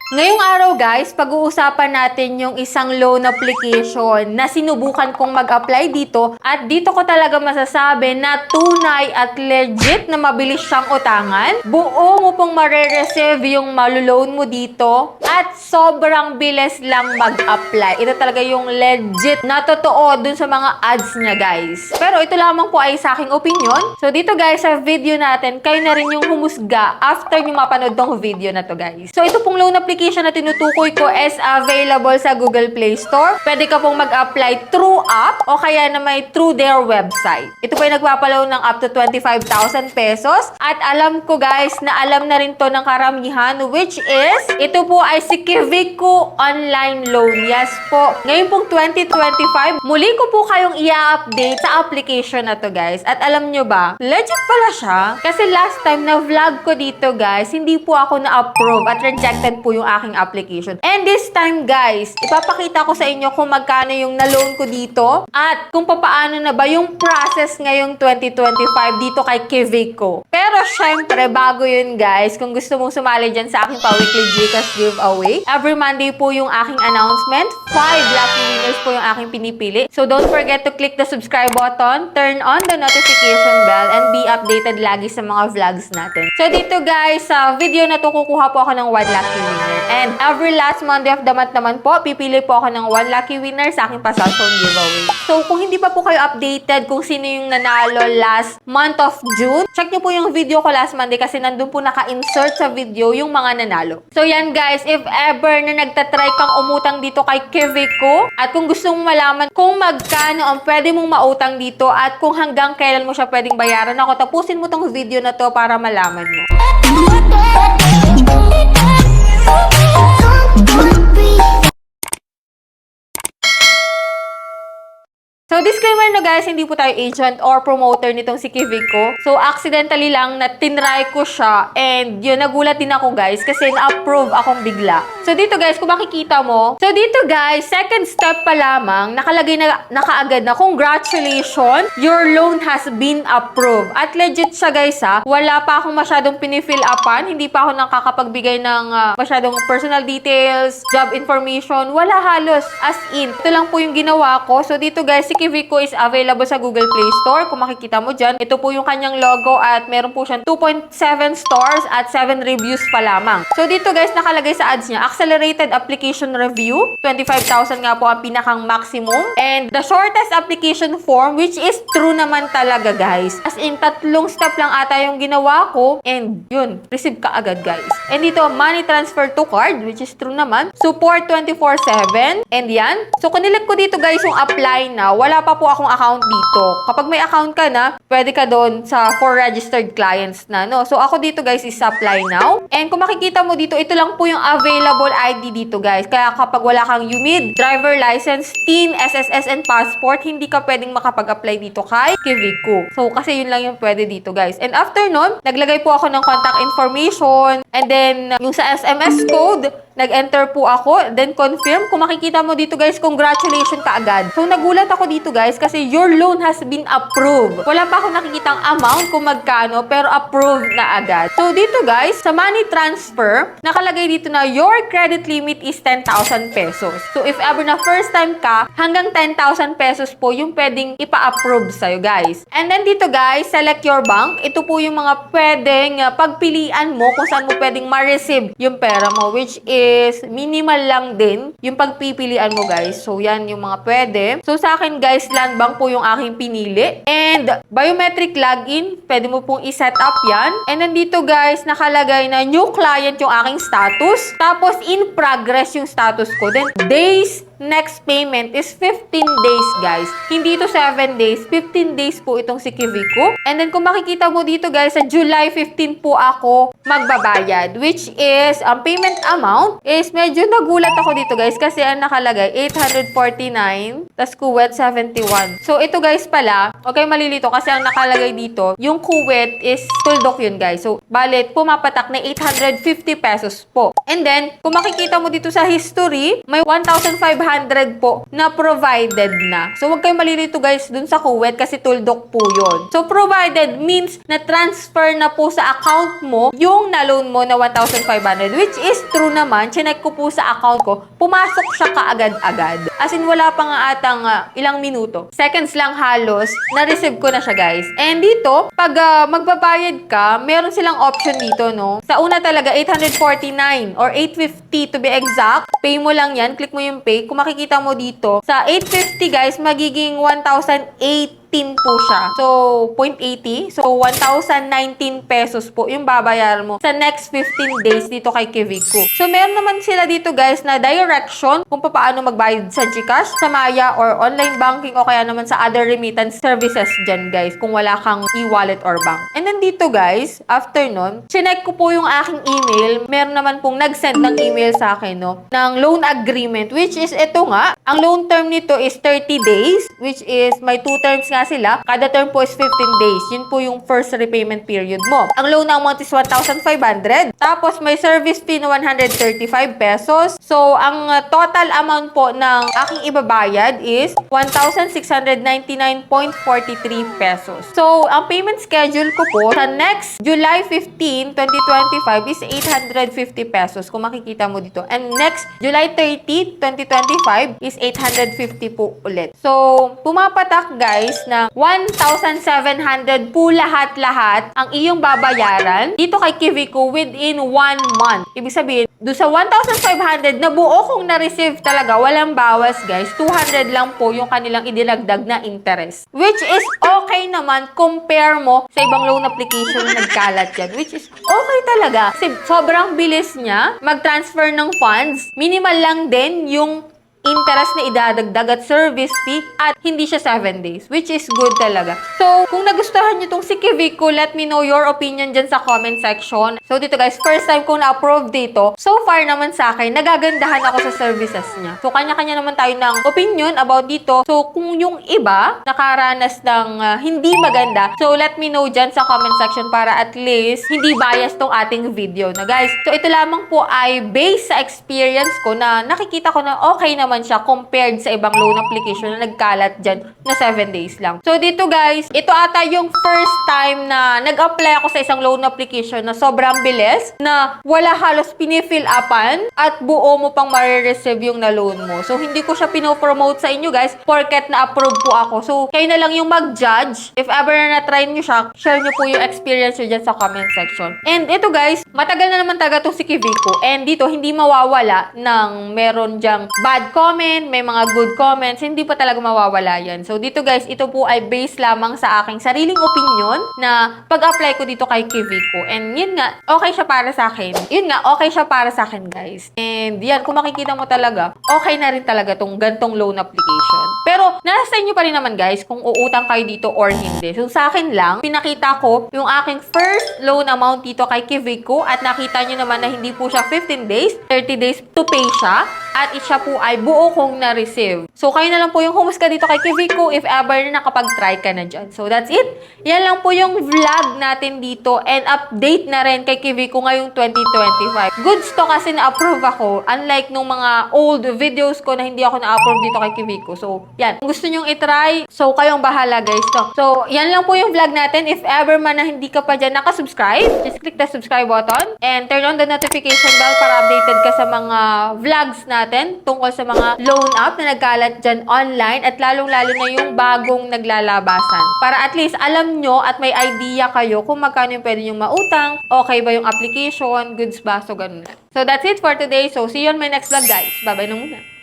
Ngayong araw guys, pag-uusapan natin yung isang loan application na sinubukan kong mag-apply dito at dito ko talaga masasabi na tunay at legit na mabilis siyang utangan. Buo mo pong mare-receive yung maluloan mo dito at sobrang bilis lang mag-apply. Ito talaga yung legit na totoo dun sa mga ads niya guys. Pero ito lamang po ay sa aking opinion. So dito guys, sa video natin, kayo na rin yung humusga after nyo mapanood tong video na to guys. So ito pong loan application na tinutukoy ko is available sa Google Play Store. Pwede ka pong mag-apply through app o kaya na may through their website. Ito po ay nagpapalaw ng up to 25,000 pesos. At alam ko guys na alam na rin to ng karamihan, which is ito po ay si Kiwico Online Loan. Yes po. Ngayon pong 2025, muli ko po kayong i-update sa application na to guys. At alam nyo ba, legit pala siya. Kasi last time na vlog ko dito guys, hindi po ako na-approve at rejected po yung aking application. And this time guys, ipapakita ko sa inyo kung magkano yung na-loan ko dito at kung paano na ba yung process ngayong 2025 dito kay Kiwico. Pero syempre, bago yun guys, kung gusto mong sumali dyan sa aking pa-weekly GCash giveaway, every Monday po yung aking announcement. 5 lucky winners po yung aking pinipili. So don't forget to click the subscribe button, turn on the notification bell, and be updated lagi sa mga vlogs natin. So dito guys, sa video na to, kukuha po ako ng 1 lucky winner. And every last Monday of the month naman po, pipili po ako ng 1 lucky winner sa aking pa-cellphone giveaway. So kung hindi pa po kayo updated kung sino yung nanalo last month of June, check nyo po yung video ko last Monday kasi nandun po naka-insert sa video yung mga nanalo. So yan guys, if ever na nagtatry kang umutang dito kay Kiwico at kung gusto mong malaman kung magkano ang pwede mong mautang dito at kung hanggang kailan mo siya pwedeng bayaran, ako tapusin mo tong video na to para malaman mo. So, disclaimer na guys, hindi po tayo agent or promoter nitong si Kiwico. So, accidentally lang na tinry ko siya and yun, nagulat din ako guys kasi na-approve akong bigla. So, dito guys, kung makikita mo, so dito guys, second step pa lamang, nakalagay na nakaagad na, congratulations, your loan has been approved. At legit siya guys ha, wala pa akong masyadong pinifill upan, hindi pa ako nakakapagbigay ng masyadong personal details, job information, wala halos, as in. Ito lang po yung ginawa ko. So, dito guys, si Kiwico is available sa Google Play Store. Kung makikita mo dyan, ito po yung kanyang logo at meron po siyang 2.7 stars at 7 reviews pa lamang. So dito guys, nakalagay sa ads niya, accelerated application review. 25,000 nga po ang pinakang maximum. And the shortest application form, which is true naman talaga guys. As in, 3 step lang ata yung ginawa ko. And yun, receive ka agad guys. And dito, money transfer to card, which is true naman. Support 24/7. And yan. So kunilik ko dito guys yung apply now. Wala pa po akong account dito. Kapag may account ka na, pwede ka doon sa for registered clients na, no? So, ako dito, guys, is apply now. And kung makikita mo dito, ito lang po yung available ID dito, guys. Kaya kapag wala kang UMID, driver license, TIN, SSS, and passport, hindi ka pwedeng makapag-apply dito kay Kiwico. So, kasi yun lang yung pwede dito, guys. And after nun, naglagay po ako ng contact information. And then, yung sa SMS code, nag-enter po ako, then confirm. Kung makikita mo dito guys, congratulations ka agad. So nagulat ako dito guys kasi your loan has been approved. Wala pa ako nakikitang amount kung magkano pero approved na agad. So dito guys, sa money transfer, nakalagay dito na your credit limit is 10,000 pesos. So if ever na first time ka, hanggang 10,000 pesos po yung pwedeng ipa-approve sa'yo guys. And then dito guys, select your bank. Ito po yung mga pwedeng pagpilian mo kung saan mo pwedeng ma-receive yung pera mo, which is minimal lang din yung pagpipilian mo guys. So yan yung mga pwede. So sa akin guys, Land Bank po yung aking pinili. And biometric login, pwede mo pong i-set up yan. And then dito guys, nakalagay na new client yung aking status. Tapos in progress yung status ko. Then days next payment is 15 days guys. Hindi ito 7 days. 15 days po itong si Kiwico. And then kung makikita mo dito guys, sa July 15 po ako magbabayad. Which is, ang payment amount is medyo nagulat ako dito guys. Kasi ang nakalagay, 849. Tas Kuwait, 71. So ito guys pala, okay malilito kasi ang nakalagay dito, yung Kuwait is tuldok yun guys. So balit, pumapatak na 850 pesos po. And then, kung makikita mo dito sa history, may 1,500 500 po na provided na. So, huwag kayong malilito guys dun sa Kuwait kasi tuldok po yun. So, provided means na transfer na po sa account mo yung na-loan mo na 1,500, which is true naman. Chinek ko po sa account ko, pumasok siya kaagad-agad. As in, wala pa nga atang ilang minuto. Seconds lang halos, na-receive ko na siya guys. And dito, pag magbabayad ka, meron silang option dito, no? Sa una talaga, 849 or 850 to be exact. Pay mo lang yan. Click mo yung pay. Kung makikita mo dito, sa 850 guys, magiging 1,008 po siya. So, 0.80. So, 1,019 pesos po yung babayaran mo sa next 15 days dito kay Kivico. So, meron naman sila dito guys na direction kung paano magbayad sa GCash, sa Maya, or online banking o kaya naman sa other remittance services dyan guys kung wala kang e-wallet or bank. And then dito guys, after nun, chinek ko po yung aking email. Meron naman pong nag-send ng email sa akin, no, ng loan agreement, which is ito nga. Ang loan term nito is 30 days, which is may 2 terms nga sila. Kada term po is 15 days. Yun po yung first repayment period mo. Ang loan na amount is 1,500. Tapos may service fee na 135 pesos. So, ang total amount po ng aking ibabayad is 1,699.43 pesos. So, ang payment schedule ko po sa next July 15, 2025 is 850 pesos kung makikita mo dito. And next July 30, 2025 is 850 po ulit. So, pumapatak guys na 1,700 po lahat-lahat ang iyong babayaran dito kay Kivico within 1 month. Ibig sabihin, doon sa 1,500 na buo kong na-receive talaga, walang bawas guys. 200 lang po yung kanilang idinagdag na interest. Which is okay naman compare mo sa ibang loan application na nagkalat yan. Which is okay talaga. Kasi sobrang bilis niya mag-transfer ng funds. Minimal lang din yung interest na idadagdag at service fee at hindi siya 7 days, which is good talaga. So, kung nagustuhan nyo tong si Kivico, let me know your opinion dyan sa comment section. So, dito guys, first time kong na-approve dito. So far naman sa akin, nagagandahan ako sa services niya. So, kanya-kanya naman tayo ng opinion about dito. So, kung yung iba nakaranas ng hindi maganda, so let me know dyan sa comment section para at least hindi bias tong ating video na guys. So, ito lamang po ay based sa experience ko na nakikita ko na okay naman siya compared sa ibang loan application na nagkalat dyan na 7 days lang. So, dito guys, ito ata yung first time na nag-apply ako sa isang loan application na sobrang bilis, na wala halos pinifill upan at buo mo pang marireceive yung na-loan mo. So, hindi ko siya pinopromote sa inyo guys, porket na-approve po ako. So, kayo na lang yung mag-judge. If ever na na-try nyo siya, share nyo po yung experience nyo dyan sa comment section. And ito guys, matagal na naman talaga itong si Kivico. And dito, hindi mawawala ng meron dyang bad comment, may mga good comments, hindi pa talaga mawawala yan. So, dito guys, ito po ay based lamang sa aking sariling opinion na pag-apply ko dito kay Kivico. And yun nga, okay siya para sa akin. Yun nga, okay siya para sa akin guys. And yan, kung makikita mo talaga, okay na rin talaga tong gantong loan application. Pero, nasa inyo pa rin naman guys kung uutang kayo dito or hindi. So, sa akin lang, pinakita ko yung aking first loan amount dito kay Kivico at nakita nyo naman na hindi po siya 15 days, 30 days to pay siya. At siya po ay buo kong na-receive. So, kayo na lang po yung humusga dito kay Kivico if ever na nakapag-try ka na dyan. So, that's it. Yan lang po yung vlog natin dito and update na rin kay Kivico ngayong 2025. Goods to kasi na-approve ako. Unlike nung mga old videos ko na hindi ako na-approve dito kay Kivico. So, yan. Kung gusto nyong itry, so kayong bahala guys. So, yan lang po yung vlog natin. If ever man na hindi ka pa dyan nakasubscribe, just click the subscribe button and turn on the notification bell para updated ka sa mga vlogs natin tungkol sa mga loan app na nagkalat dyan online at lalong-lalo na yung bagong naglalabasan. Para at least alam nyo at may idea kayo kung magkano yung pwede nyong mautang, okay ba yung application, goods ba, so ganun. So that's it for today. So see you on my next vlog guys. Bye-bye na muna.